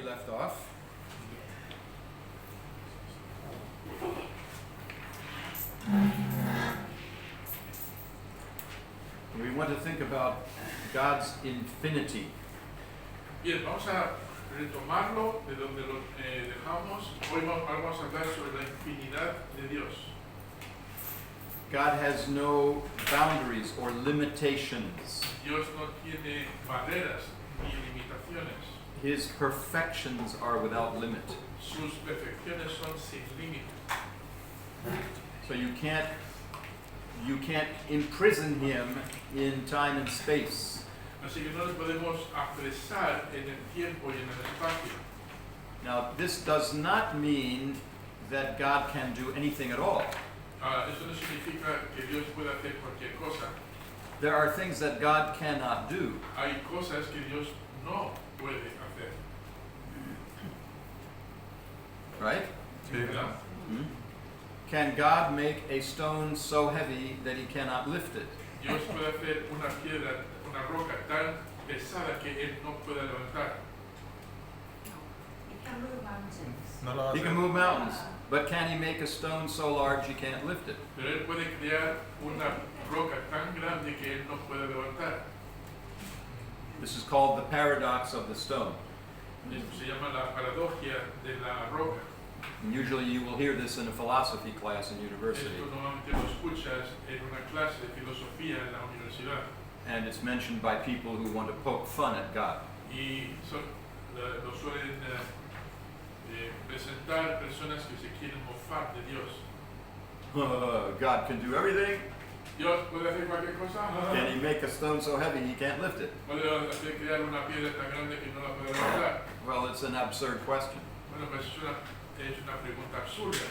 left off. We want to think about God's infinity. Bien, vamos a retomarlo de donde lo dejamos. Hoy vamos a hablar sobre la infinidad de Dios. God has no boundaries or limitations. Dios no tiene barreras ni limitaciones. His perfections are without limit. Sus perfecciones son sin límite. So you can't imprison him in time and space. Así que no le podemos apresar en el tiempo y en el espacio. Now, this does not mean that God can do anything at all. Eso no significa que Dios pueda hacer cualquier cosa. There are things that God cannot do. Hay cosas que Dios no puede hacer. Right? ¿Verdad? Can God make a stone so heavy that he cannot lift it? Dios puede hacer una piedra, una roca tan pesada que él no pueda levantar. He can move mountains. No lo va a He hacer. can move mountains, but can he make a stone so large he can't lift it? Pero él puede crear una roca tan grande que él no puede levantar. This is called the paradox of the stone. Esto se llama la paradoja de la roca. And usually you will hear this in a philosophy class in university. Esto normalmente lo escuchas en una clase de filosofía en la universidad. And it's mentioned by people who want to poke fun at God. Y lo suelen presentar personas que se quieren mofar de Dios. God can do everything. Dios puede hacer cualquier cosa. Can he make a stone so heavy he can't lift it? Puede hacer crear una piedra tan grande que no la puede levantar. Well, it's an absurd question. Bueno, pues es una pregunta absurda.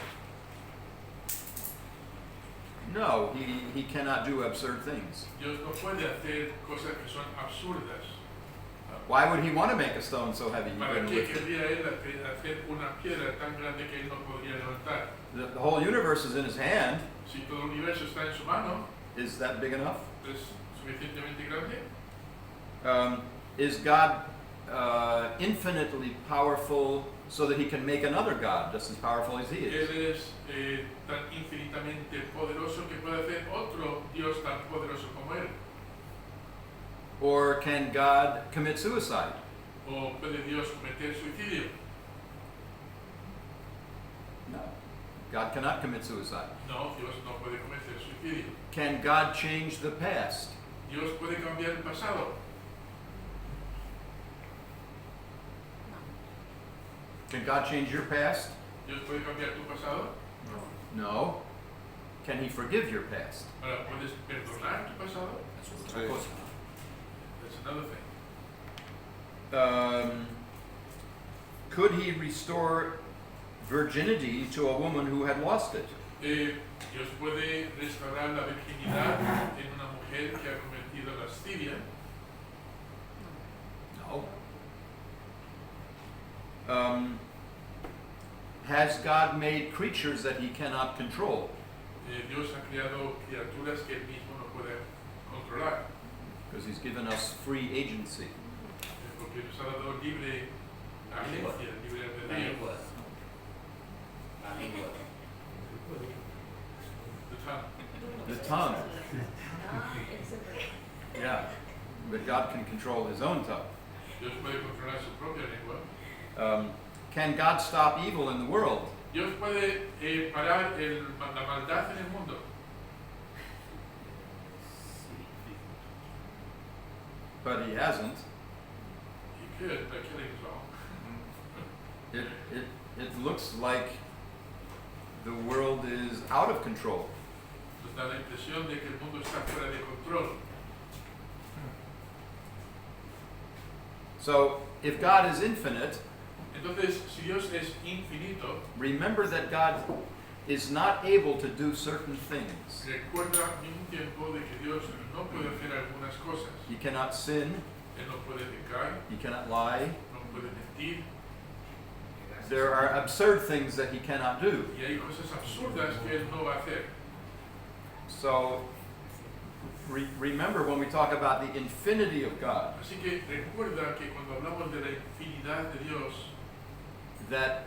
No, he cannot do absurd things. Dios no puede hacer cosas que son absurdas. Why would he want to make a stone so heavy he ¿Para couldn't qué lift it? querría él hacer una piedra tan grande que él no podría levantar? The whole universe is in his hand. Si todo el universo está en su mano, Is that big enough? ¿es suficientemente grande? Is God infinitely powerful so that he can make another God just as powerful as he is? Él es tan infinitamente poderoso que puede hacer otro Dios tan poderoso como él. Or can God commit suicide? ¿O puede Dios cometer suicidio? No. God cannot commit suicide. No, Dios no puede cometer suicidio. Can God change the past? Dios puede cambiar el pasado. Can God change your past? Dios puede cambiar tu pasado. No. Can he forgive your past? Ahora, ¿puedes perdonar tu pasado? Sí. That's another thing. Could he restore virginity to a woman who had lost it? Dios puede restaurar la virginidad en una mujer que ha cometido lascivia. No. Has God made creatures that he cannot control? Dios ha creado criaturas que él mismo no puede controlar. Because he's given us free agency. Porque nos ha dado libre agencia, libre albedrío. The tongue. It's a bit. Yeah. But God can control his own tongue. Dios puede controlar su propia lengua. Can God stop evil in the world? Dios puede parar la maldad en el mundo. But he hasn't. He could, but killing is wrong. It looks like the world is out of control. Nos da la impresión de que el mundo está fuera de control. So, if God is infinite, Entonces, si Dios es infinito, remember that God is not able to do certain things. recuerda al mismo tiempo de que Dios no puede hacer algunas cosas. He cannot sin, Él no puede pecar, he cannot lie. no puede mentir, There are absurd things that he cannot do. y hay cosas absurdas que Él no va a hacer. So, remember when we talk about the infinity of God, Así que recuerda que cuando hablamos de la infinidad de Dios, that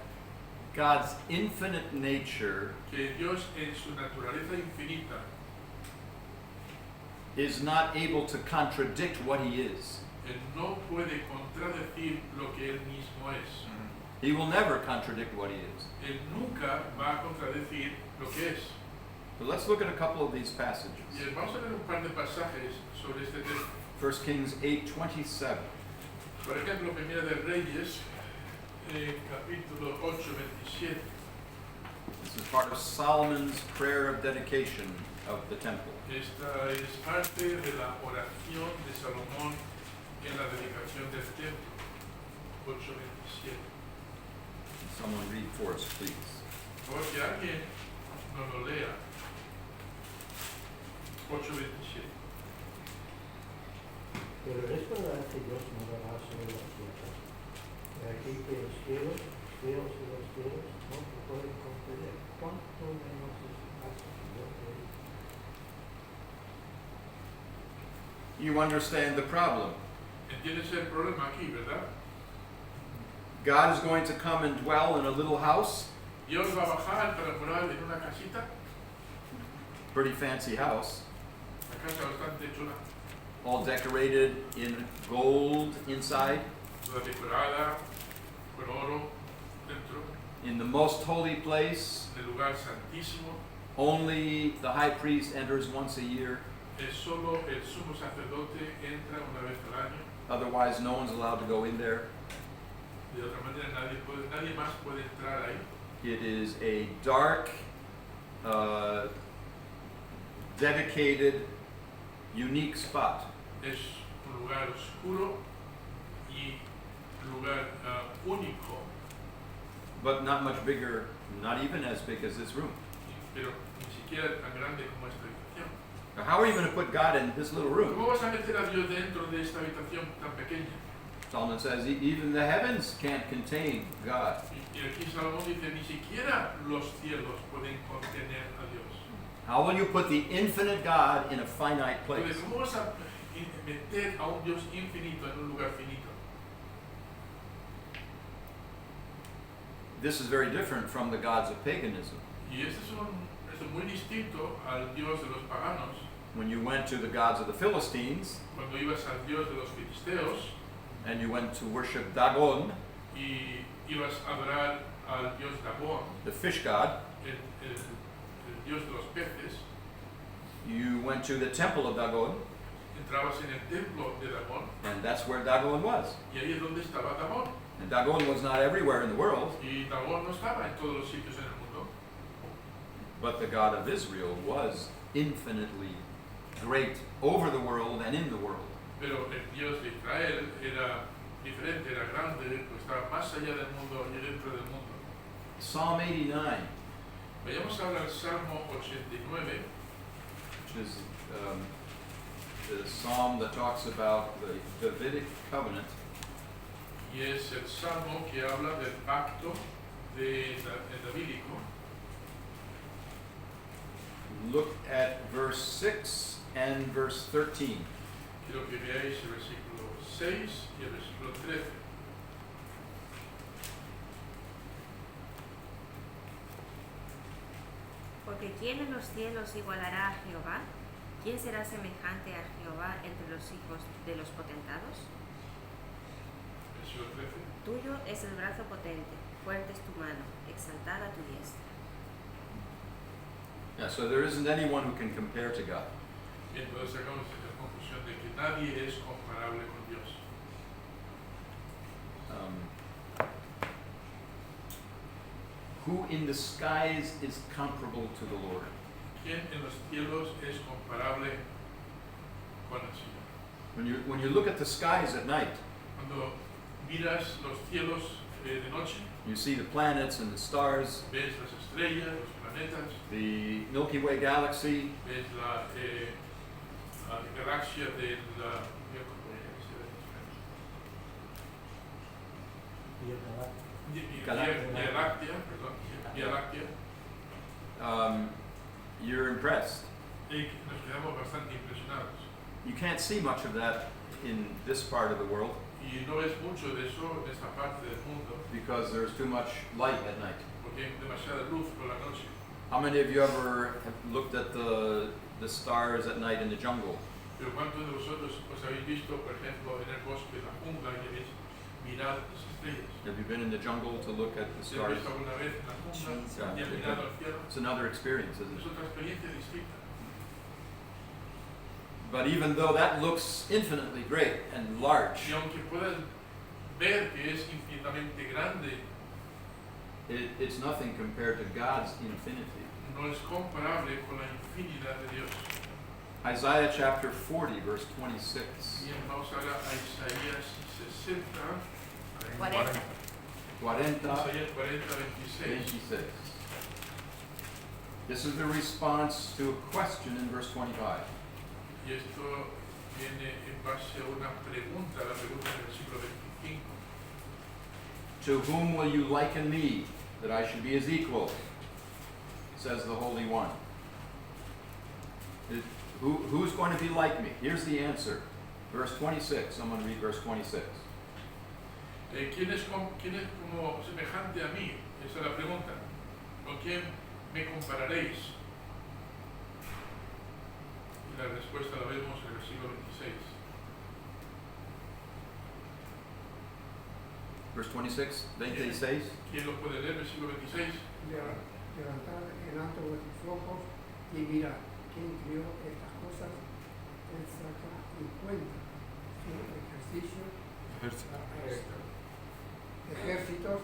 God's infinite nature que Dios en su naturaleza infinita is not able to contradict what he is. Él no puede contradecir lo que Él mismo es. He will never contradict what he is. Él nunca va a contradecir lo que es. But let's look at a couple of these passages. Y vamos a ver un par de pasajes sobre este tema. 1 Kings 8:27. Por ejemplo, Primera de Reyes, capítulo 8, 27. This is part of Solomon's prayer of dedication of the temple. Esta es parte de la oración de Salomón en la dedicación del templo. 8, 27. Someone read for us, please. Por favor, que alguien nos lo lea. 8, 27. Pero es verdad que Dios morará sobre las tierras. Y aquí que los cielos y los cielos no te pueden conceder. ¿Cuánto menos es caso de Dios? You understand the problem. ¿Entiendes el problema aquí, verdad? God is going to come and dwell in a little house, Dios va a bajar para morar en una casita, pretty fancy house, una casa bastante chula, all decorated in gold inside, toda decorada, con oro dentro, in the most holy place. en el lugar santísimo. Only the high priest enters once a year. Es solo el sumo sacerdote entra una vez al año. Otherwise, no one's allowed to go in there. De otra manera, nadie más puede entrar ahí. It is a dark, dedicated, unique spot. Es un lugar oscuro y lugar único, But not much bigger, not even as big as this room. pero ni siquiera tan grande como esta habitación. Now, how are you going to put God in this little room? ¿Cómo vas a meter a Dios dentro de esta habitación tan pequeña? Solomon says even the heavens can't contain God. Y aquí Salomón dice, ni siquiera los cielos pueden contener a Dios. How will you put the infinite God in a finite place? Entonces, ¿cómo vas a meter a un Dios infinito en un lugar finito? This is very different from the gods of paganism. Y esto es muy distinto al Dios de los paganos. When you went to the gods of the Philistines Cuando ibas al Dios de los filisteos and you went to worship Dagon, y ibas a adorar al Dios Dagón, the fish god, el Dios de los peces, you went to the temple of Dagon, entrabas en el templo de Dagón and that's where Dagon was. y ahí es donde estaba Dagón. And Dagon was not everywhere in the world, Y Dagón no estaba en todos los sitios en el mundo, but the God of Israel was infinitely great over the world and in the world. pero el Dios de Israel era diferente, era grande, pues estaba más allá del mundo y dentro del mundo. Psalm 89, Vayamos ahora al Salmo 89, which is the psalm that talks about the Davidic covenant. y es el Salmo que habla del pacto davídico. Look at verse 6 and verse 13. Quiero que veáis el versículo 6 y el versículo 13. Porque ¿quién en los cielos igualará a Jehová? ¿Quién será semejante a Jehová entre los hijos de los potentados? Versículo 13. Tuyo es el brazo potente, fuerte es tu mano, exaltada tu diestra. Yeah, so there isn't anyone who can compare to God. Y entonces sacamos la conclusión de que nadie es comparable con Dios. Who in the skies is comparable to the Lord? ¿Quién en los cielos es comparable con el Señor? When you look at the skies at night, Cuando miras los cielos de noche, you see the planets and the stars, ves las estrellas, los planetas, the Milky Way galaxy, ves la galaxia de la Vía Láctea, perdón, Vía Láctea, you're impressed. y nos quedamos bastante impresionados. You can't see much of that in this part of the world Y no ves mucho de eso en esta parte del mundo, because there's too much light at night. porque hay demasiada luz por la noche. How many of you ever have looked at the stars at night in the jungle? Pero ¿cuántos de vosotros os habéis visto, por ejemplo, en el bosque, en la jungla, y habéis mirado las estrellas? Have you been in the jungle to look at the ¿Te has stars? visto alguna vez en la jungla y has Yeah. mirado al cielo? It's another experience, isn't Es it? otra experiencia distinta. But even though that looks infinitely great and large, Y aunque puedas ver que es infinitamente grande, it's nothing compared to God's infinity. no es comparable con la infinidad de Dios. Isaiah chapter 40, verse 26. Bien, vamos ahora a Isaías 60, 40. 40, Isaías 40, 26. 26. This is the response to a question in verse 25. Y esto viene en base a una pregunta, la pregunta del versículo 25. To whom will you liken me, that I should be his equal? Says the Holy One. Who's going to be like me? Here's the answer. Verse 26. I'm going to read verse 26. ¿Quién es como semejante a mí? Esa es la pregunta. ¿Con quién me compararéis? Y la respuesta la vemos en el versículo 26. Verse 26. 26. ¿Quién lo puede leer? Versículo 26. Levantad en alto vuestros ojos y mirad quién crió estas cosas. Él saca y cuenta su ejercicio, ejércitos,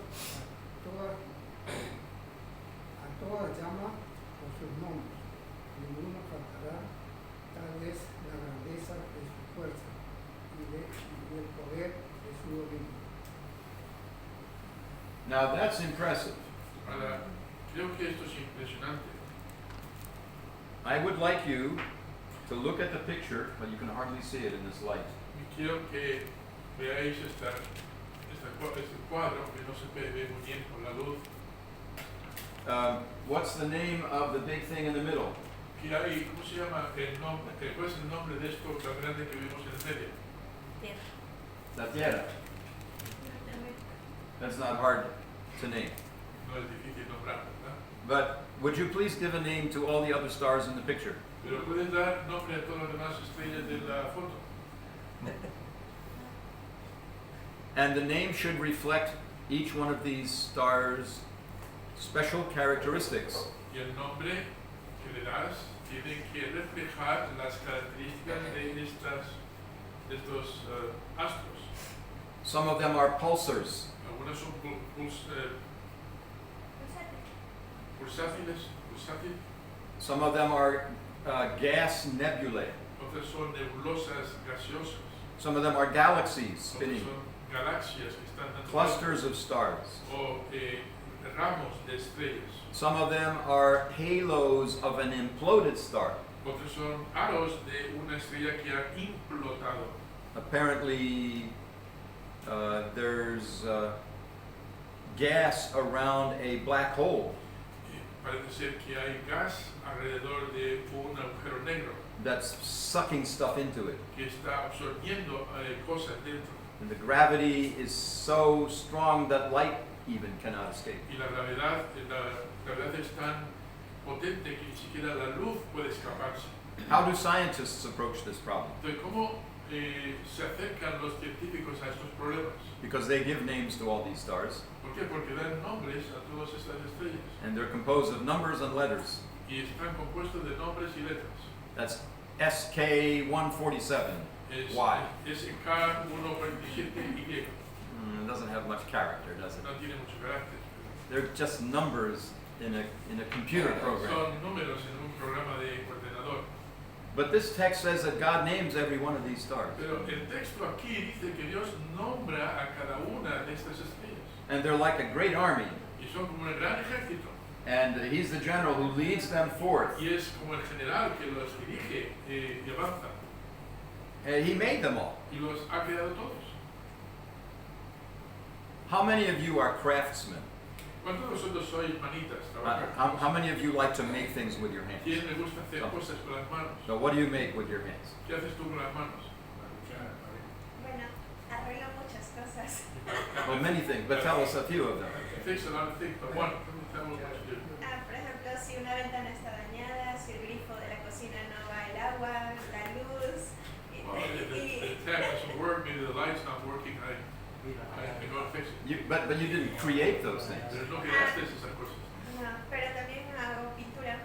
a todas llama por sus nombres. Ninguno faltará, tal es la grandeza de su fuerza y del poder de su dominio. Now that's impressive. Ahora, creo que esto es impresionante. I would like you to look at the picture, but you can hardly see it in this light. Y quiero que veáis este cuadro que no se ve muy bien con la luz. What's the name of the big thing in the middle? ¿Qué hay? ¿Cómo se llama el nombre? ¿Cuál es el nombre de esto tan grande que vemos en el medio? Tierra. La Tierra. That's not hard to name. No es difícil nombrar, ¿verdad? But would you please give a name to all the other stars in the picture? Pero pueden dar nombre a todas las demás estrellas de la foto. And the name should reflect each one of these stars' special characteristics. Y el nombre que le das tiene que reflejar las características de estos astros. Some of them are pulsars. Algunas son pulsátiles, Some of them are gas nebulae. otras son nebulosas gaseosas, Some of them are galaxies otras spinning. son galaxias que están dando Clusters of stars. o ramos de estrellas, Some of them are halos of an imploded star. otros son aros de una estrella que ha implotado. Apparently, there's gas around a black hole Parece ser que hay gas alrededor de un agujero negro that's sucking stuff into it. que está absorbiendo cosas dentro. And the gravity is so strong that light even cannot escape. Y la gravedad es tan potente que ni siquiera la luz puede escaparse. How do scientists approach this problem? Entonces, ¿cómo se acercan los científicos a estos problemas? Because they give names to all these stars, ¿Por qué? Porque dan nombres a todas estas estrellas and they're composed of numbers and letters. y están compuestos de nombres y letras. That's SK147. Es Why? SK147Y. It doesn't have much character, does it? No tiene mucho carácter. They're just numbers in a computer program. Son números en un programa de ordenador. But this text says that God names every one of these stars. Pero el texto aquí dice que Dios nombra a cada una de estas estrellas. And they're like a great army. Y son como un gran ejército. And he's the general who leads them forth. Y es como el general que los dirige y avanza. And he made them all. Y los ha creado todos. How many of you are craftsmen? ¿Cuántos de vosotros sois manitas? How many of you like to make things with your hands? ¿Quién le gusta hacer cosas con las manos? So what do you make with your hands? ¿Qué haces tú con las manos? Bueno, arreglo muchas cosas. cosas. Well, many things, but tell us a few of them. It takes a lot of things, but one, tell me what you do. Por ejemplo, si una ventana está dañada, si el grifo de la cocina no va el agua, la luz. Well, if the tap doesn't work, maybe the light's not working, I can go and fix it. But you didn't create those things. Pero no creaste esas cosas. No, pero también hago pintura.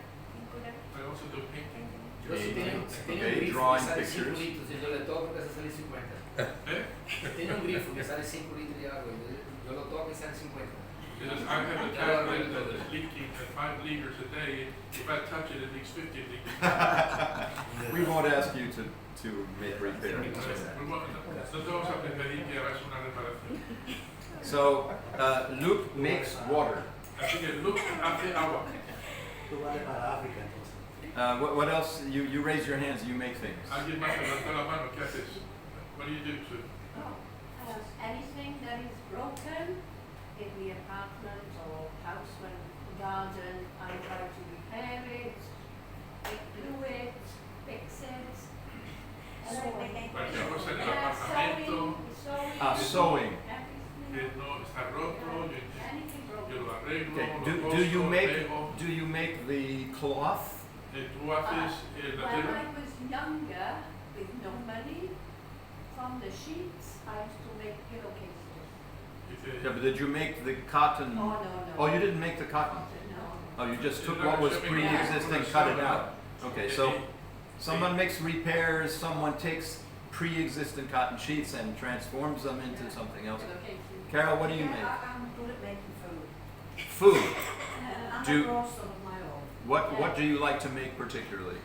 I also do painting. Yo si tiene Okay, un grifo que drawing sale pictures. 5 litros y yo le toco que se sale 50. Eh? Tiene un grifo que sale 5 litros de agua y yo lo toco y sale 50. Because I have a tap that is leaking at 5 liters a day. If I touch it, it leaks 50 liters. We won't ask you to make repairs. No te vamos a pedir que hagas una reparación. So Luke makes water. Así que Luke hace agua. Tú vale para África entonces. What else? You raise your hands. You make things. Alguien más levantó la mano, ¿qué haces? What do you do to? Anything that is broken in the apartment or house when garden, I try to repair it, glue it, fix it. Cualquier cosa en el apartamento Sewing. que no está roto, yo lo arreglo, Okay. lo Do you coso, make pego. the cloth? Tú haces la When tela. I was younger, with no money, from the sheets, I used to make pillowcases. Yeah, but did you make the cotton? Oh, no. Oh, you didn't make the cotton. No. Oh, you just took what was pre-existing, cut it out. Okay, so someone makes repairs, someone takes pre-existing cotton sheets and transforms them into something else. Pillowcases. Carol, what do you make? I'm good at making food. Food. I'm Do- a grower of my own. What do you like to make particularly?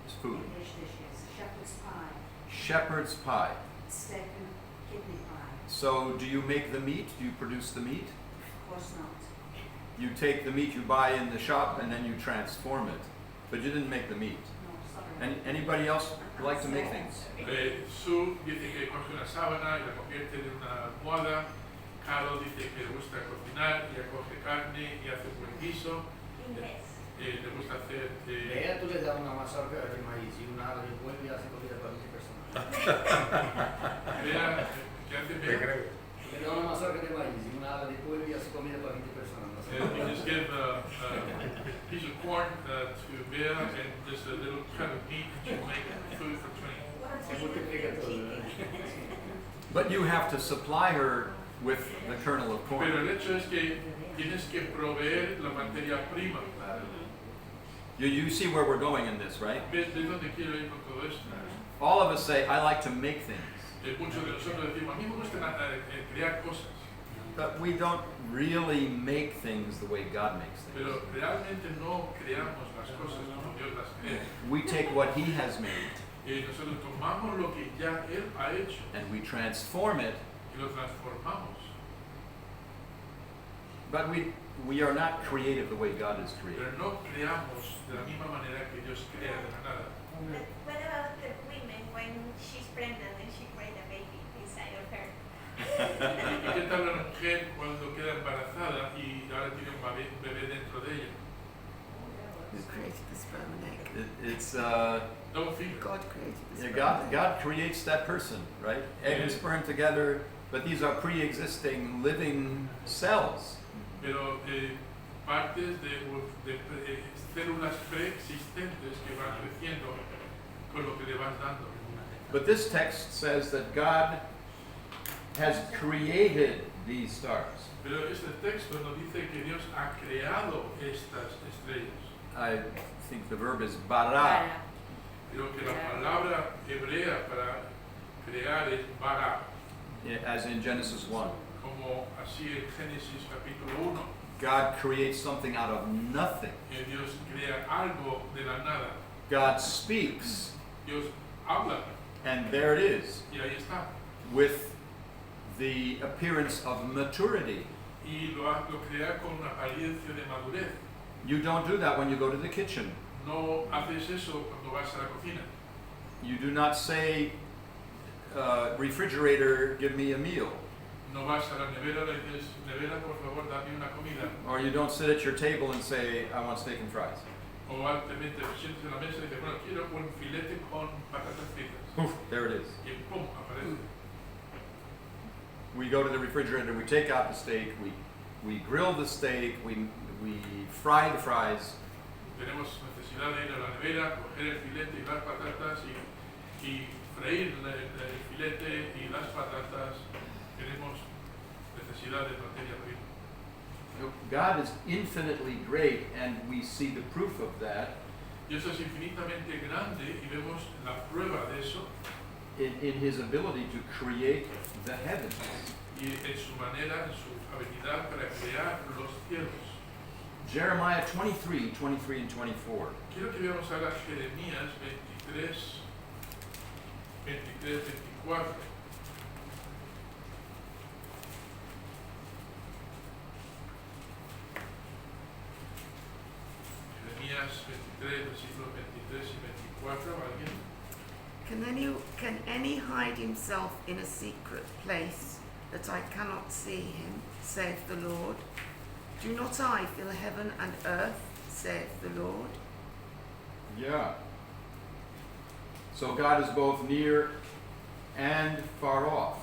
It's food. English dishes, shepherd's pie, Shepherd's pie. steak and kidney pie. So do you make the meat? Do you produce the meat? Of course not. You take the meat you buy in the shop and then you transform it. But you didn't make the meat. No, sorry. Anybody else like to make things? Sue dice que coge una sábana y la convierte en una almohada. Carol dice que le gusta cocinar, ella coge carne y hace un buen guiso. Inglés. Le gusta hacer... Ella tú le das una mazorca de maíz y una ala de pollo y hace comida para 20 personas. Bea, ¿qué hace Bea? Le das una mazorca de maíz y una ala de pollo y hace comida para 20 personas. No sé. You just give a piece of corn to Bea and just a little cut of meat and she'll make food for 20. Se multiplica todo, ¿verdad? But you have to supply her with the kernel of Pero corn. el hecho es que tienes que proveer la materia prima. You see where we're going in this, right? ¿Ves de dónde quiero ir con todo esto? All of us say, I like to make things. Muchos de nosotros decimos, a mí me gusta crear cosas, But we don't really make things the way God makes things. pero realmente no creamos las cosas como Dios las crea. We take what He has made Nosotros tomamos lo que ya Él ha hecho and we transform it, y lo transformamos. but we are not creative the way God is creative. Pero no creamos de la misma manera que Dios crea de la nada. But what about the women when she's pregnant and she creates a baby inside of her? ¿Y qué tal la mujer cuando queda embarazada y ahora tiene un bebé dentro de ella? Who created the sperm and egg? It's Don't feel. God created the yeah, sperm and egg. God creates that person, right? Egg and sperm together, but these are pre-existing living cells. Pero partes de células preexistentes que van creciendo con lo que le vas dando. But this text says that God has created these stars. Pero este texto nos dice que Dios ha creado estas estrellas. I think the verb is bara. Pero que la palabra hebrea para crear es bara, As in Genesis 1. como así en Génesis capítulo 1. God creates something out of nothing. Que Dios crea algo de la nada. God speaks, Dios habla and there it is, y ahí está. with the appearance of maturity. Y lo crea con una apariencia de madurez. You don't do that when you go to the kitchen. No haces eso cuando vas a la cocina. You do not say, refrigerator, give me a meal. No vas a la nevera y le dices, nevera, por favor, dame una comida. Or you don't sit at your table and say, I want steak and fries. O altamente te sientes en la mesa y dices, bueno, quiero un filete con patatas fritas. Poof, there it is. Y pum, aparece. We go to the refrigerator, we take out the steak, we grill the steak, we fry the fries. Tenemos necesidad de ir a la nevera, coger el filete y las patatas y freír el filete y las patatas. Tenemos necesidad de materia prima. God is infinitely great, and we see the proof of that Dios es infinitamente grande y vemos la prueba de eso in his ability to create the heavens. y en su manera, en su habilidad para crear los cielos. Jeremiah 23 and 24. Quiero que veamos ahora Jeremías 23, 24. Jeremías 23, versículos 23 y 24. ¿Alguien? Can any hide himself in a secret place that I cannot see him, saith the Lord? Do not I fill heaven and earth, saith the Lord? Yeah. So God is both near and far off.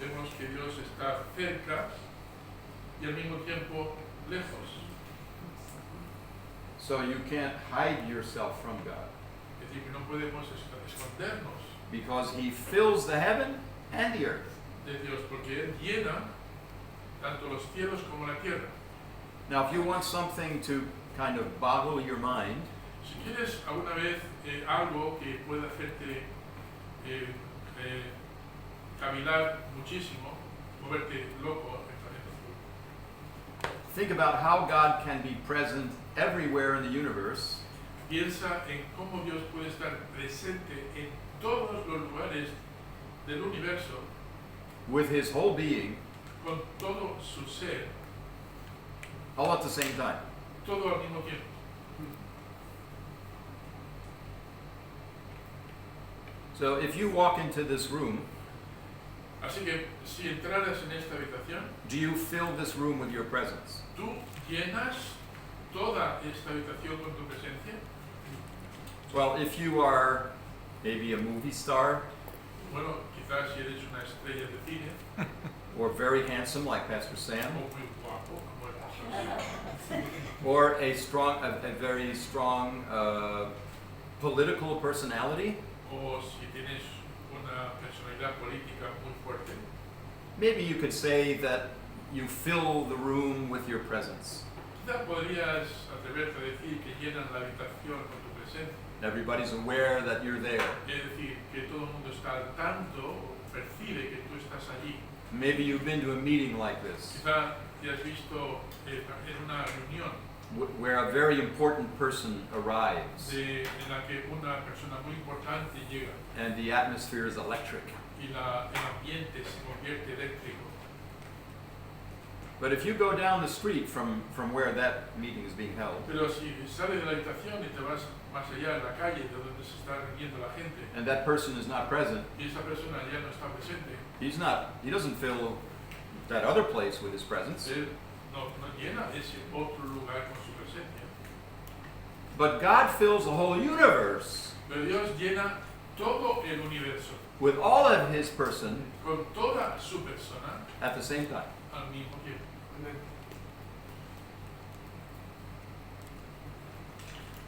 Vemos que Dios está cerca y al mismo tiempo lejos. So you can't hide yourself from God, Es decir, que no podemos escondernos because he fills the heaven and the earth. de Dios porque Él llena tanto los cielos como la tierra. Now, if you want something to kind of boggle your mind, Si quieres alguna vez algo que pueda hacerte cavilar muchísimo, moverte loco, think about how God can be present everywhere in the universe piensa en cómo Dios puede estar presente en todos los lugares del universo with his whole being con todo su ser, all at the same time. todo al mismo tiempo. So if you walk into this room, Así que si entraras en esta habitación, do you fill this room with your presence? tú llenas toda esta habitación con tu presencia. Well, if you are maybe a movie star Bueno, quizás si eres una estrella de cine or very handsome like Pastor o Sam, muy guapo como el or a very strong political personality, o si tienes una personalidad política muy fuerte, maybe you could say that you fill the room with your presence. quizás podrías atreverte a decir que llenas la habitación con tu presencia. Everybody's aware that you're there. Es decir, que todo el mundo está al tanto o percibe que tú estás allí. Maybe you've been to a meeting like this, Quizás te has visto en una reunión where a very important person arrives en la que una persona muy importante llega and the atmosphere is electric. y el ambiente se convierte eléctrico. But if you go down the street from where that meeting is being held, Pero si sales de la habitación y te vas más allá en la calle de donde se está reuniendo la gente and that person is not present, y esa persona ya no está presente, he doesn't fill that other place with his presence. él no llena ese otro lugar con su presencia. But God fills the whole universe Pero Dios llena todo el universo with all of his person con toda su persona at the same time. al mismo tiempo.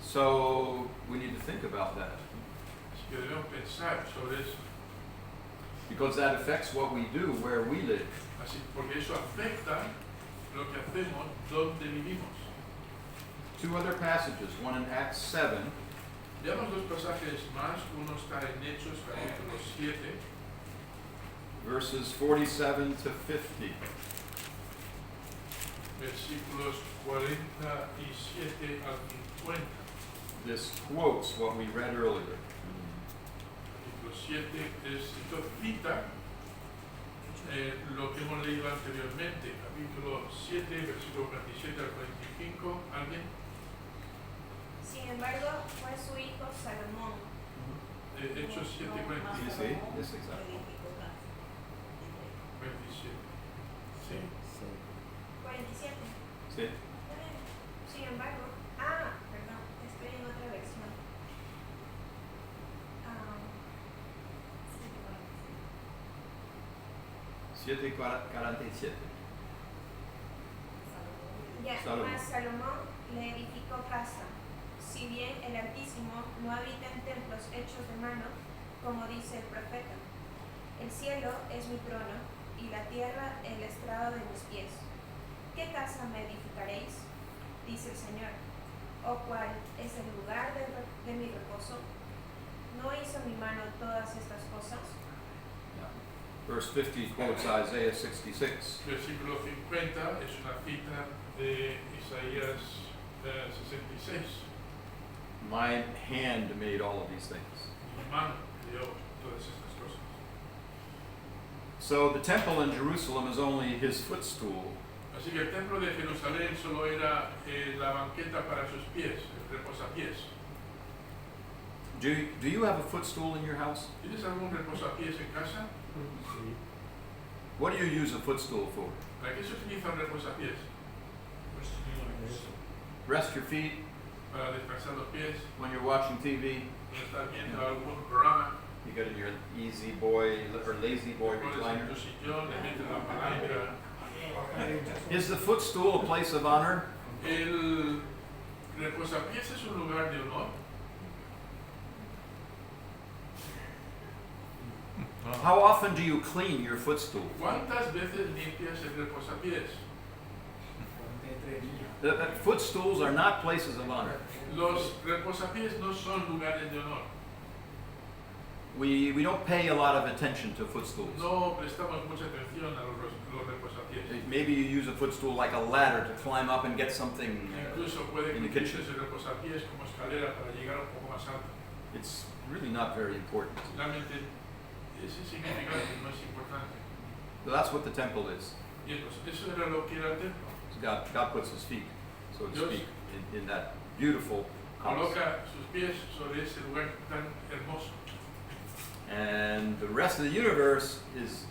So we need to think about that, Así que debemos pensar sobre eso. because that affects what we do where we live. Así, porque eso afecta lo que hacemos donde vivimos. Two other passages, one in Acts 7, Veamos dos pasajes más. Uno está en Hechos capítulo 7, verses 47 to 50. versículos 47 al 50. This quotes what we read earlier. Capítulo 7 esto cita lo que hemos leído anteriormente. Capítulo 7, versículo 47 al 45. ¿Alguien? Sin embargo, fue su hijo Salomón. Hechos 7, 47. Sí, yes, exactly. 47. Sí. 47. Sí. Sin embargo, perdón, estoy en otra versión. Sí, 7:47. Salomón. Mas Salomón le edificó casa, si bien el Altísimo no habita en templos hechos de mano, como dice el profeta. El cielo es mi trono y la tierra el estrado de mis pies. ¿Qué casa me edificaréis? Dice el Señor. ¿O cuál es el lugar de mi reposo? ¿No hizo mi mano todas estas cosas? Verse 50 quotes Isaiah 66. Versículo 50 es una cita de Isaías 66. My hand made all of these things. Mi mano creó todas estas cosas. So the temple in Jerusalem is only his footstool. Así que el templo de Jerusalén solo era la banqueta para sus pies, el reposapiés. Do you have a footstool in your house? ¿Tienes algún reposapiés en casa? Sí. What do you use a footstool for? ¿Para qué se utiliza un reposapiés? Eso. Rest your feet Para descansar los pies, when you're watching TV. para estar viendo algún programa. You got in your easy boy or lazy boy Pones en recliner. tu sillón, le metes la palanca. Is the footstool a place of honor? El reposapiés es un lugar de honor. How often do you clean your footstool? ¿Cuántas veces limpias el reposapiés? Footstools are not places of honor. Los reposapiés no son lugares de honor. We don't pay a lot of attention to footstools. No prestamos mucha atención a los reposapiés. Maybe you use a footstool like a ladder to climb up and get something. Incluso puede in que the kitchen. utilices el reposapiés como escalera para llegar un poco más alto. It's really not very important. Realmente es insignificante, no es importante. So that's what the temple is. Y entonces, eso era lo que era el templo. So God puts his feet, so to Dios speak, in that beautiful house. Coloca sus pies sobre ese lugar tan hermoso. And the rest of the universe is,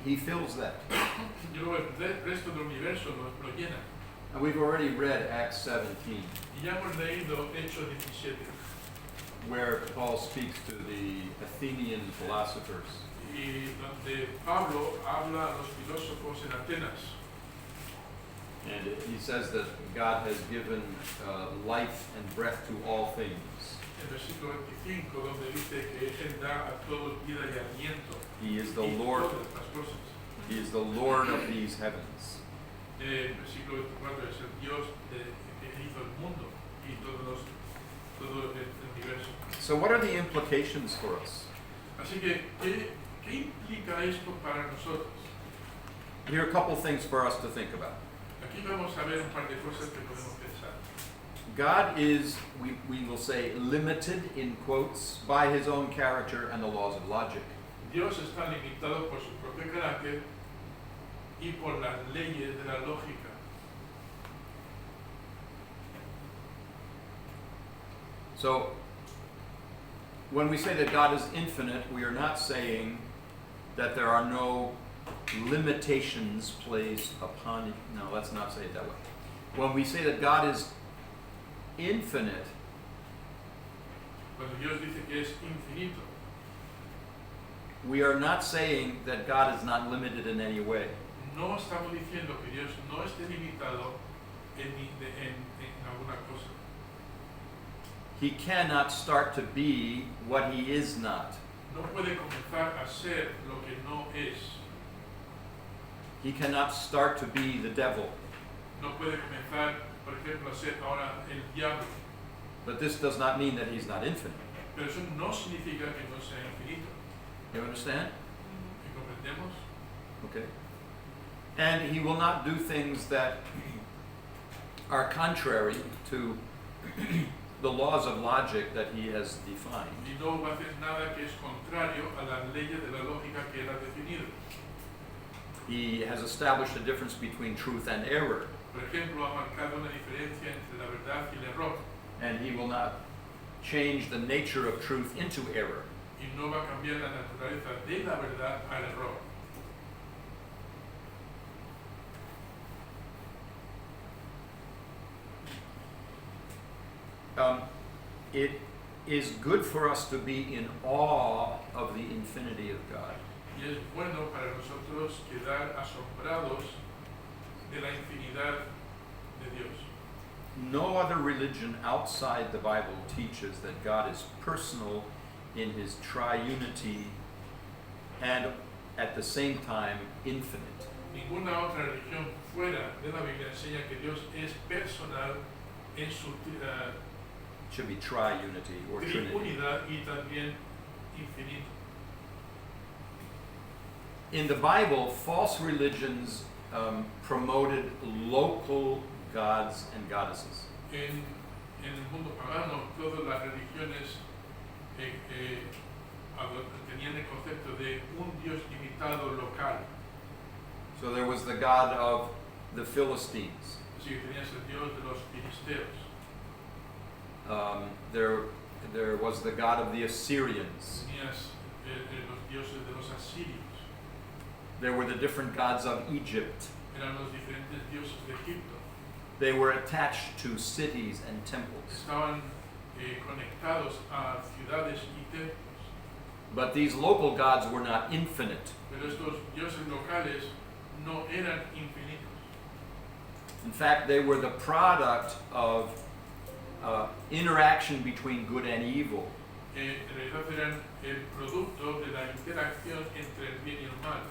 he fills that. Y luego el resto del universo lo llena. And we've already read Acts 17, Y ya hemos leído Hechos 17, where Paul speaks to the Athenian philosophers. y donde Pablo habla a los filósofos en Atenas. And he says that God has given life and breath to all things. En el versículo 25, donde dice que Él da a todos vida y aliento. He is the Y Lord. todas las cosas. He is the Lord of these heavens. El versículo 24 es el Dios que hizo el mundo y todo el universo. So what are the implications for us? Así que, ¿qué implica esto para nosotros? Here are a couple things for us to think about. Aquí vamos a ver un par de cosas que podemos pensar. God is, we will say, limited, in quotes, by his own character and the laws of logic. Dios está limitado por su propio carácter y por las leyes de la lógica. So, when we say that God is infinite, we are not saying that there are no limitations placed upon it. No, let's not say it that way. When we say that God is infinite, Cuando Dios dice que es infinito, we are not saying that God is not limited in any way. no estamos diciendo que Dios no esté limitado en alguna cosa. He cannot start to be what he is not. No puede comenzar a ser lo que no es. He cannot start to be the devil. No puede comenzar, por ejemplo, a ser ahora el diablo. But this does not mean that he's not infinite. Pero eso no significa que no sea infinito. You understand? ¿Me comprendemos? Okay. And he will not do things that are contrary to the laws of logic that he has defined. Y no va a hacer nada que es contrario a las leyes de la lógica que él ha definido. He has established a difference between truth and error, Por ejemplo, ha marcado una diferencia entre la verdad y el error. and he will not change the nature of truth into error. Y no va a cambiar la naturaleza de la verdad al error. It is good for us to be in awe of the infinity of God. Y es bueno para nosotros quedar asombrados de la infinidad de Dios. No other religion outside the Bible teaches that God is personal in his triunity and at the same time infinite. Ninguna otra religión fuera de la Biblia enseña que Dios es personal en su It should be triunity or trinity. triunidad y también infinito. In the Bible, false religions promoted local gods and goddesses. En el mundo pagano, todas las religiones tenían el concepto de un Dios limitado local. So there was the god of the Philistines. Así que tenías el Dios de los filisteos. There was the god of the Assyrians. Tenías los dioses de los asirios. There were the different gods of Egypt. Eran los diferentes dioses de Egipto. They were attached to cities and temples. Estaban conectados a ciudades y templos. But these local gods were not infinite. Pero estos dioses locales no eran infinitos. In fact, they were the product of interaction between good and evil. En realidad eran el producto de la interacción entre el bien y el mal.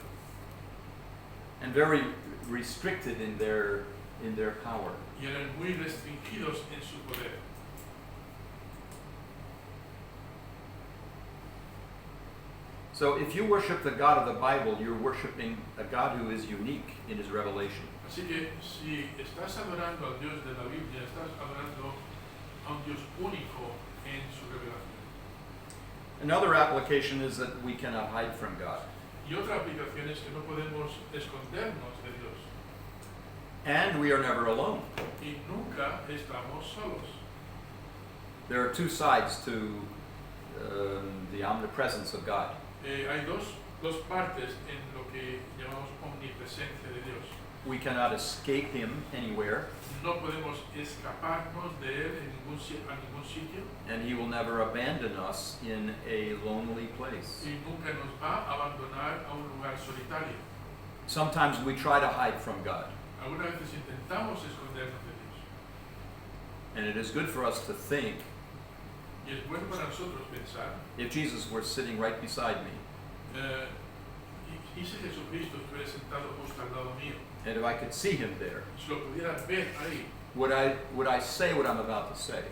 And very restricted in their power. Y eran muy restringidos en su poder. So if you worship the God of the Bible, you're worshiping a God who is unique in his revelation. Así que si estás adorando al Dios de la Biblia, estás adorando a un Dios único en su revelación. Another application is that we cannot hide from God. Y otra aplicación es que no podemos escondernos de Dios. And we are never alone. Y nunca estamos solos. There are two sides to the omnipresence of God. Hay dos partes en lo que llamamos omnipresencia de Dios. We cannot escape him anywhere, No podemos escaparnos de Él a ningún sitio and he will never abandon us in a lonely place. y nunca nos va a abandonar a un lugar solitario. Sometimes we try to hide from God, Algunas veces intentamos escondernos de Dios. and it is good for us to think, Y es bueno para nosotros pensar, if Jesus were sitting right beside me, y si Jesucristo estuviera sentado justo al lado mío, and if I could see him there, si lo pudiera ver ahí, would I say what I'm about to say?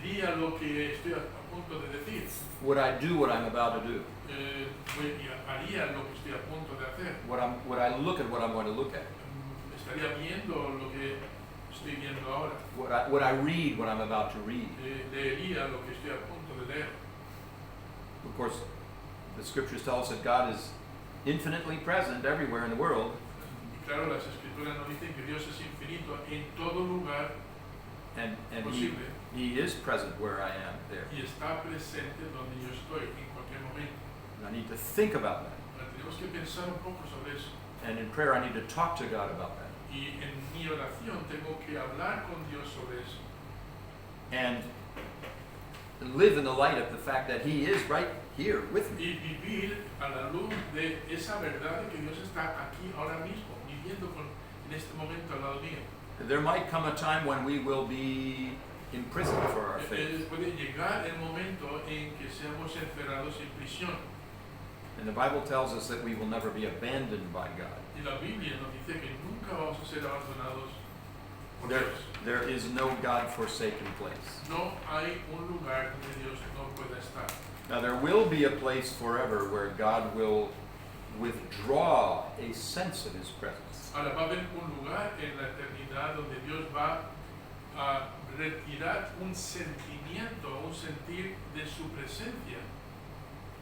diría lo que estoy a punto de decir, Would I do what I'm about to do? y haría lo que estoy a punto de hacer. Would I look at what I'm going to look at? Estaría viendo lo que estoy viendo ahora. Would I read what I'm about to read? Leería lo que estoy a punto de leer. Of course, the scriptures tell us that God is infinitely present everywhere in the world, Y claro, las escrituras nos dicen que Dios es infinito en todo lugar and posible he is present where I am there. y está presente donde yo estoy en cualquier momento. And I need to think about that. Ahora, tenemos que pensar un poco sobre eso. And in prayer, I need to talk to God about that. Y en mi oración tengo que hablar con Dios sobre eso. And live in the light of the fact that he is right here with me. Y vivir a la luz de esa verdad de que Dios está aquí ahora mismo, viviendo en este momento al lado mío. There might come a time when we will be imprisoned for our faith. Puede llegar el momento en que seamos encerrados en prisión. And the Bible tells us that we will never be abandoned by God. Y la Biblia nos dice que nunca vamos a ser abandonados por Dios. There is no God-forsaken place. No hay un lugar donde Dios no pueda estar. Now there will be a place forever where God will withdraw a sense of his presence. Ahora va a haber un lugar en la eternidad donde Dios va a retirar un sentimiento, un sentir de su presencia.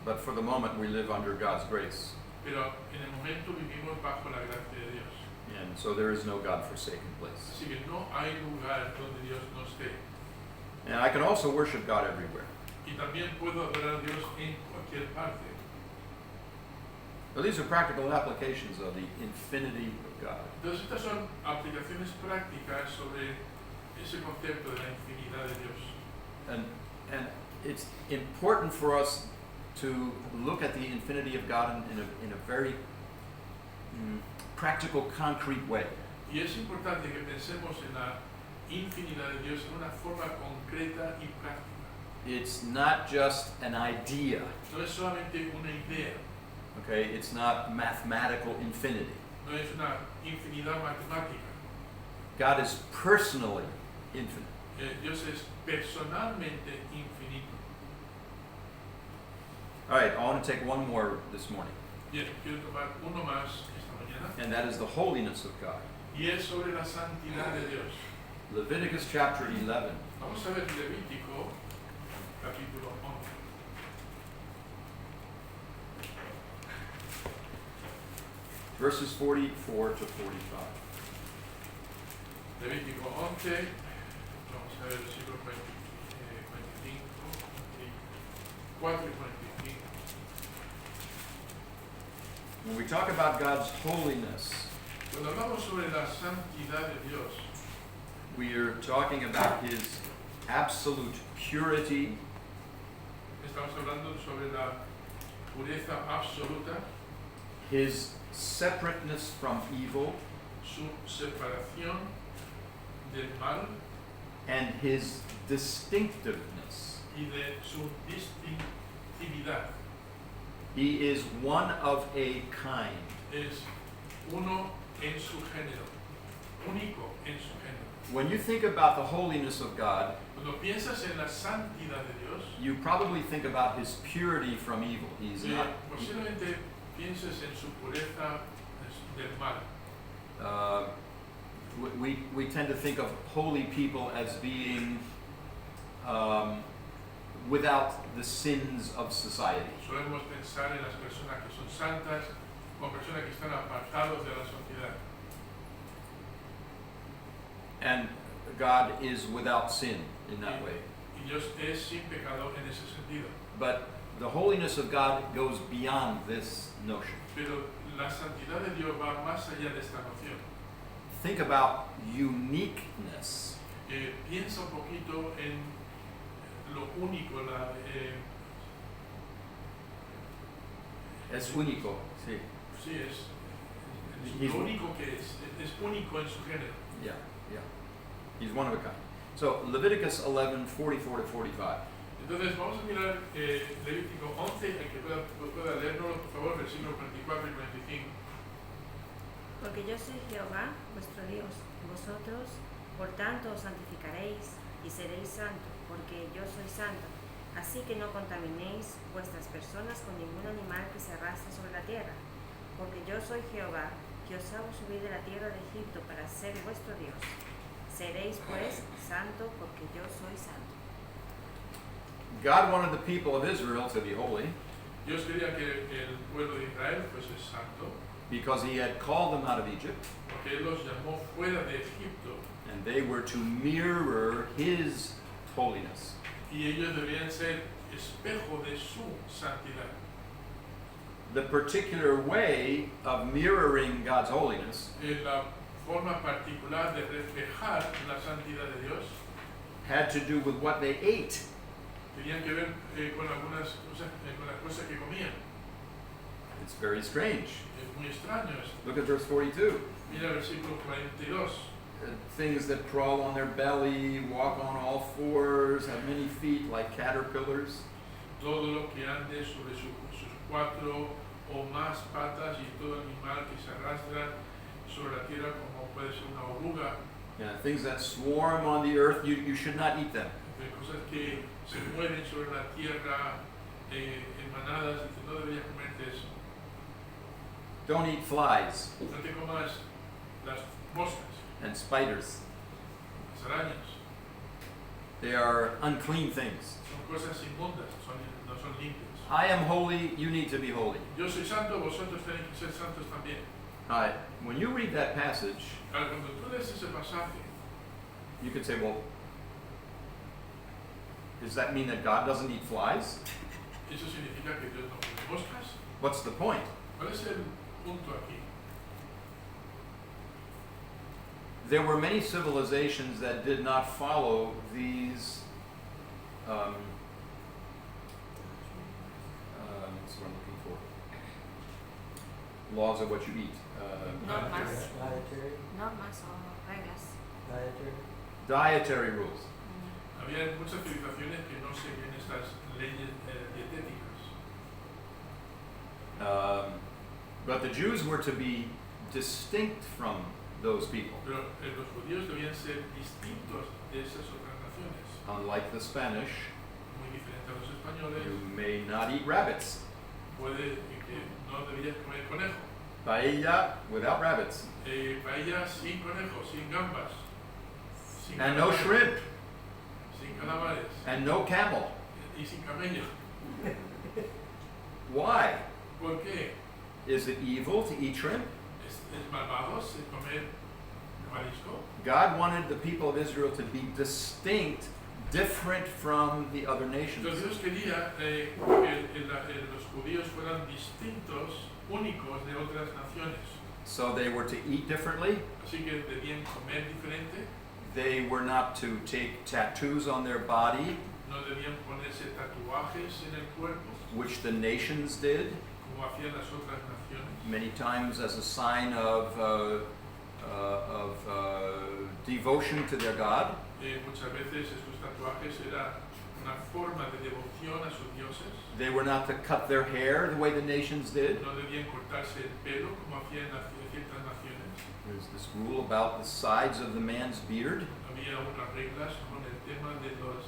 But for the moment we live under God's grace. Pero en el momento vivimos bajo la gracia de Dios. And so there is no God-forsaken place. Así que no hay lugar donde Dios no esté. And I can also worship God everywhere. Y también puedo adorar a Dios en cualquier parte. Well, these are practical applications of the infinity of God. Entonces estas son aplicaciones prácticas sobre ese concepto de la infinidad de Dios. And it's important for us to look at the infinity of God in a very practical, concrete way. Y es importante que pensemos en la infinidad de Dios en una forma concreta y práctica. It's not just an idea, No es solamente una idea, okay? It's not mathematical infinity. no es una infinidad matemática. God is personally infinite. Dios es personalmente infinito. All right, I want to take one more this morning, Bien, quiero tomar uno más esta mañana, and that is the holiness of God. y es sobre la santidad de Dios. Leviticus chapter 11. Vamos a ver Levítico, capítulo 11. Verses 44 to 45. Levítico 11, vamos a ver el versículo 45, 4 y 45. When we talk about God's holiness, Cuando hablamos sobre la santidad de Dios, we are talking about His absolute purity, estamos hablando sobre la pureza absoluta, His separateness from evil, su separación del mal and His distinctiveness. y de su distintividad. He is one of a kind. Es uno en su género, único en su género. When you think about the holiness of God, Cuando piensas en la santidad de Dios, you probably think about His purity from evil. He's not. posiblemente pienses en su pureza del mal. We tend to think of holy people as being without the sins of society. Solemos pensar en las personas que son santas como personas que están apartados de la sociedad. And God is without sin in that way. Y Dios es sin pecado en ese sentido. But the holiness of God goes beyond this notion. Pero la santidad de Dios va más allá de esta noción. Think about uniqueness. Piensa un poquito en lo único, Es único, sí. sí, es He's- lo único que es único en su género. Yeah, yeah. He's one of a kind. So Leviticus 11, 44 to 45. Entonces vamos a mirar Levítico 11, el que pueda leerlo, por favor, versículos 44 y 45. Porque yo soy Jehová, vuestro Dios. Vosotros, por tanto, os santificaréis y seréis santos, porque yo soy santo. Así que no contaminéis vuestras personas con ningún animal que se arrastre sobre la tierra. Porque yo soy Jehová, que os hago subir de la tierra de Egipto para ser vuestro Dios. Seréis pues santo, porque yo soy santo. God wanted the people of Israel to be holy Dios quería que el pueblo de Israel fuese santo, because He had called them out of Egypt, porque Él los llamó fuera de Egipto, and they were to mirror His holiness. y ellos debían ser espejo de su santidad. The particular way of mirroring God's holiness La forma particular de reflejar la santidad de Dios had to do with what they ate. tenían que ver con algunas cosas, con las cosas que comían. It's very strange. Es muy extraño esto. Look at verse 42. Mira el versículo 42. Things that crawl on their belly, walk on all fours, have many feet like caterpillars. Todo lo que ande sobre sus 4 o más patas, y todo animal que se arrastra sobre la tierra, como puede ser una oruga, Yeah, things that swarm on the earth, you should not eat them. de cosas que se mueven sobre la tierra en manadas, y que no deberías comerte eso. Don't eat flies No te comas las moscas, and spiders. las arañas. They are unclean things. Son cosas inmundas, no son limpias. I am holy, you need to be holy. Yo soy santo, vosotros tenéis que ser santos también. All right, when you read that passage, Ahora, cuando tú lees ese pasaje, you could say, well, does that mean that God doesn't eat flies? ¿eso significa que Dios no come moscas? What's the point? ¿Cuál es el punto aquí? There were many civilizations that did not follow these what's the word I'm looking for? Laws of what you eat. Normas, Dietary, normas o reglas. Dietary rules. Había muchas civilizaciones que no seguían estas leyes dietéticas. But the Jews were to be distinct from those people. Pero los judíos debían ser distintos de esas otras naciones. Unlike the Spanish, Muy diferente a los españoles. you may not eat rabbits. Puede que no debías comer conejo. Paella without rabbits. Paella sin conejo, sin gambas. Sin And no calamares, shrimp. Sin calamares. And no camel. Y sin camello. Why? ¿Por qué? Is it evil to eat shrimp? ¿Es malvado comer marisco? God wanted the people of Israel to be distinct, different from the other nations. Entonces Dios quería que los judíos fueran distintos, únicos de otras naciones. So they were to eat differently. Así que debían comer diferente, They were not to take tattoos on their body, no debían ponerse tatuajes en el cuerpo, which the nations did, como hacían las otras naciones. many times as a sign of devotion to their God. Muchas veces estos tatuajes era una forma de devoción a sus dioses. They were not to cut their hair the way the nations did. No debían cortarse el pelo como hacían ciertas naciones. There's this rule about the sides of the man's beard. Había unas reglas con el tema de los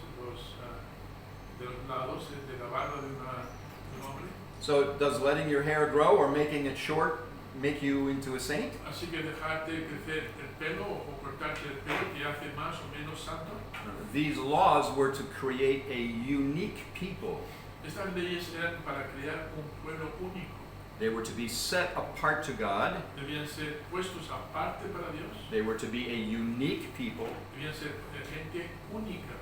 lados de la barba de un hombre. So does letting your hair grow or making it short make you into a saint? Así que dejarte crecer el pelo o cortarte el pelo te hace más o menos santo. These laws were to create a unique people. Estas leyes eran para crear un pueblo único. They were to be set apart to God. Debían ser puestos aparte para Dios. They were to be a unique people. Debían ser gente única.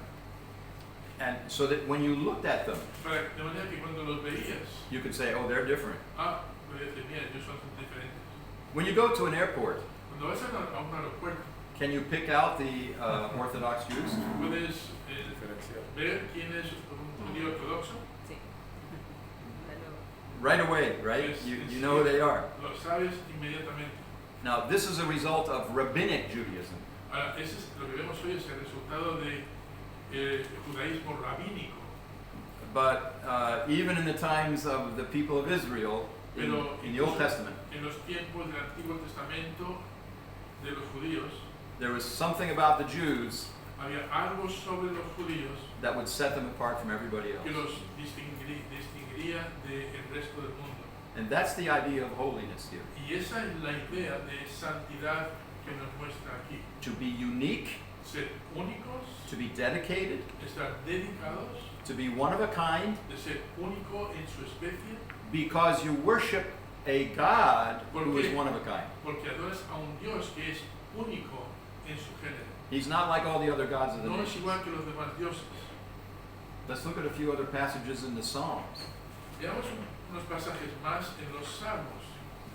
And so that when you looked at them, De manera que cuando los veías, you could say, oh, they're different. puedes decir, mira, ellos son diferentes. When you go to an airport, Cuando vas a un aeropuerto, can you pick out the Orthodox Jews? puedes ver quién es un judío ortodoxo. Sí. Right away, right? Yes, You know who they are. Lo sabes inmediatamente. Now, this is a result of rabbinic Judaism. Ahora, ese es lo que vemos hoy, es el resultado de judaísmo rabínico. But even in the times of the people of Israel, in the Old Testament, En los tiempos del Antiguo Testamento de los judíos, there was something about the Jews había algo sobre los judíos that would set them apart from everybody else. que los distinguiría del resto del mundo. And that's the idea of holiness here. Y esa es la idea de santidad que nos muestra aquí. To be unique, Ser únicos, to be dedicated, estar dedicados, to be one of a kind, de ser único en su especie, because you worship a God who ¿Por is qué? one of a kind. porque adoras a un Dios que es único en su género. He's not like all the other gods of the No es nations. igual que los demás dioses. Let's look at a few other passages in the Psalms. Veamos unos pasajes más en los Salmos.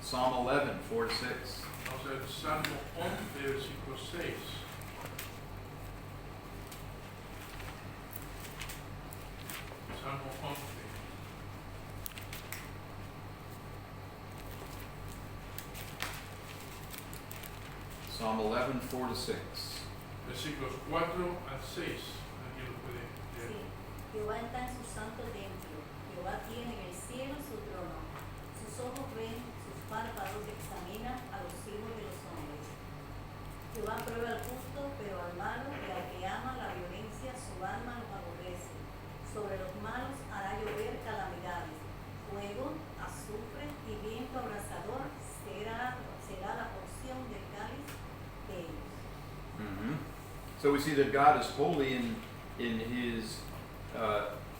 Psalm 11, 4 to 6. Vamos a ver Salmo 11, versículo 6. Salmo 11. Psalm 11, 4 to 6. Versículos 4 al 6. Alguien lo puede leer. Sí, Jehová está en su santo templo, Jehová tiene en el cielo su trono, sus ojos ven, sus párpados examinan a los hijos de los hombres. Jehová prueba al justo, pero al malo y al que ama la violencia su alma los aborrece. Sobre los malos hará llover calamidades, fuego, azufre y viento abrasador será la porción del cáliz de ellos. Mm-hmm. So we see that God is holy in his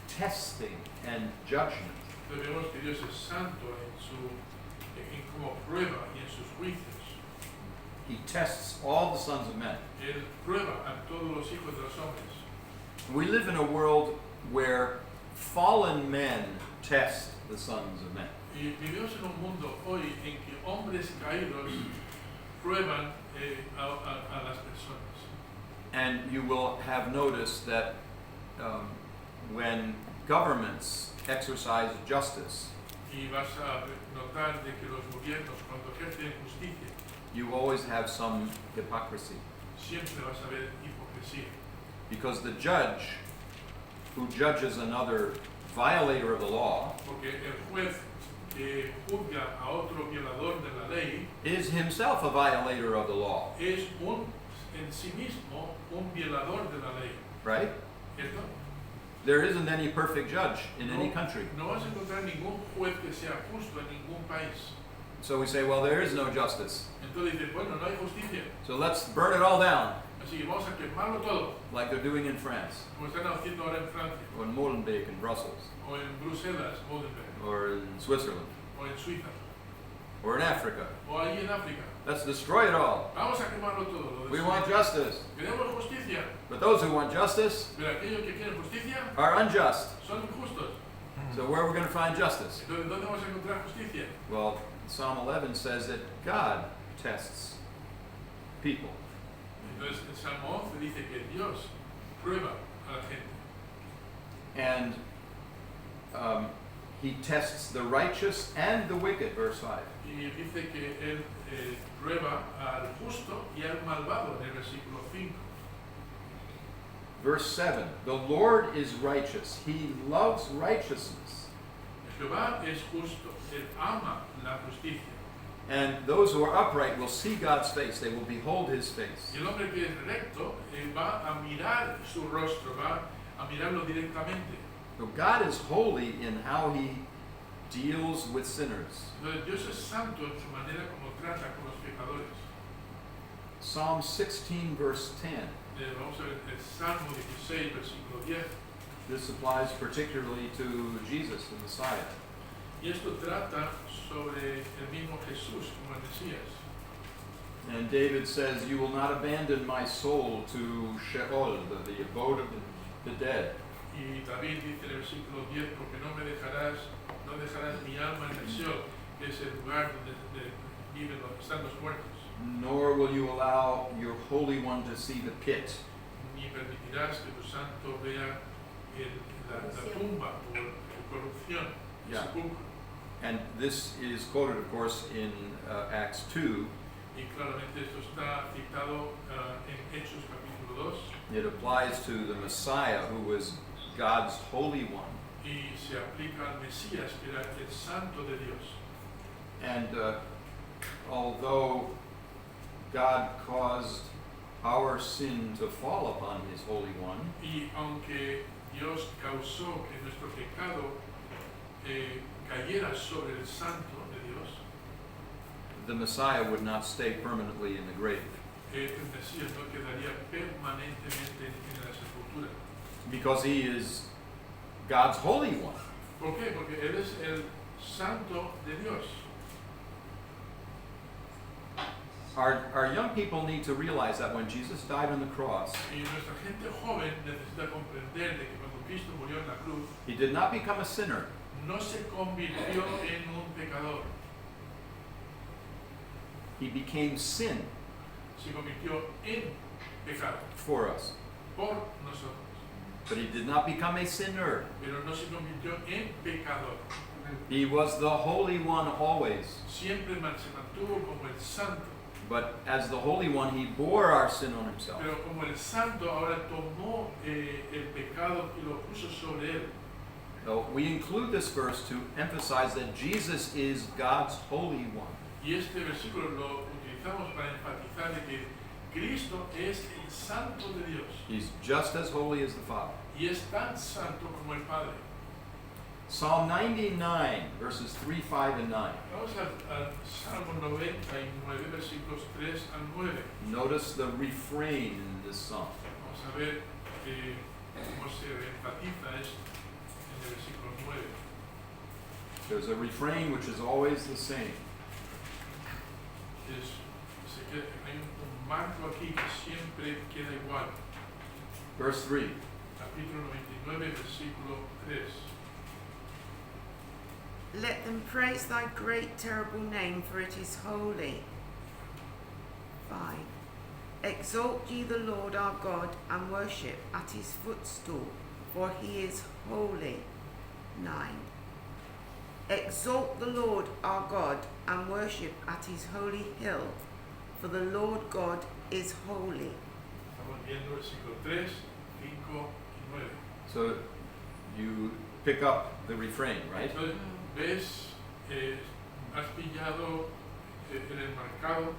testing and judgment. Vemos que Dios es santo en como prueba y en sus juicios. He tests all the sons of men. Él prueba a todos los hijos de los hombres. We live in a world where fallen men test the sons of men. Y vivimos en un mundo hoy en que hombres caídos prueban a las personas. And you will have noticed that when governments exercise justice, Y vas a notar de que los gobiernos, cuando ejercen justicia, you always have some hypocrisy. siempre vas a ver hipocresía. Because the judge who judges another violator of the law Porque el juez que juzga a otro violador de la ley is himself a violator of the law, es en sí mismo un violador de la ley. right? ¿Cierto? There isn't any perfect judge in any country. No vas a encontrar ningún juez que sea justo en ningún país. So we say, well, there is no justice. Entonces dices, bueno, no hay justicia, So let's burn it all down, así que vamos a quemarlo todo, like they're doing in France, como están haciendo ahora en Francia, or in Molenbeek in Brussels, o en Bruselas, Molenbeek, or in Switzerland, o en Suiza, or in Africa. o allí en África. Let's destroy it all. Vamos a quemarlo todo. We want justice. Queremos justicia, But those who want justice pero aquellos que quieren justicia are unjust. son injustos. So where are we going to find justice? Entonces, ¿dónde vamos a encontrar justicia? Well, Psalm 11 says that God tests people. Entonces, el Salmo 11 dice que Dios prueba a la gente. And he tests the righteous and the wicked, verse 5. Y dice que él prueba al justo y al malvado en el versículo 5. Verse 7, the Lord is righteous. He loves righteousness. Jehová es justo, él ama la justicia. And those who are upright will see God's face. They will behold his face. Y el hombre que es recto va a mirar su rostro, va a mirarlo directamente. So God is holy in how he deals with sinners. Entonces Dios es santo en su manera como trata con los pecadores. Psalm 16, verse 10. Vamos a ver el Salmo 16, versículo 10. This applies particularly to Jesus, the Messiah. Y esto trata sobre el mismo Jesús como el Mesías. And David says, you will not abandon my soul to Sheol, the abode of the dead. Y David dice en el versículo 10, porque no dejarás mi alma en el Seol, que es el lugar donde viven están los muertos. Nor will you allow your Holy One to see the pit. Ni permitirás que tu santo vea la tumba o la corrupción, el Yeah. sepulcro. And this is quoted, of course, in Acts 2. Y claramente esto está citado en Hechos capítulo 2. It applies to the Messiah, who was God's Holy One. Y se aplica al Mesías, que era el santo de Dios. And although God caused our sin to fall upon his Holy One, Y aunque Dios causó que nuestro pecado cayera sobre el santo de Dios, the Messiah would not stay permanently in the grave, el Mesías no quedaría permanentemente en la sepultura. because he is God's Holy One. ¿Por qué? Porque Él es el santo de Dios. Our young people need to realize that when Jesus died on the cross, Y nuestra gente joven necesita comprender de que cuando Cristo murió en la cruz, he did not become a sinner. no se convirtió en un pecador, He became sin se convirtió en pecado for us. por nosotros, But he did not become a sinner. pero no se convirtió en pecador. He was the Holy One always. Siempre se mantuvo como el santo, But as the Holy One, he bore our sin on himself. pero como el santo ahora tomó el pecado y lo puso sobre él. So we include this verse to emphasize that Jesus is God's Holy One. Y este versículo lo utilizamos para enfatizar de que Cristo es el santo de Dios He's just as holy as the Father. y es tan santo como el Padre. Psalm 99, verses 3, 5, and 9. Vamos al Salmo 99, versículos 3 al 9. Notice the refrain in this psalm. Vamos a ver cómo se enfatiza esto en el versículo 9. There's a refrain which is always the same. Hay un marco aquí que siempre queda igual. Verse 3. Capítulo 99, versículo 3. Let them praise thy great, terrible name, for it is holy. 5. Exalt ye the Lord our God, and worship at his footstool, for he is holy. 9. Exalt the Lord our God and worship at his holy hill, for the Lord God is holy. Estamos viendo versículo 3, 5 y 9. So you pick up the refrain, right? Entonces, ves, has pillado el enmarcado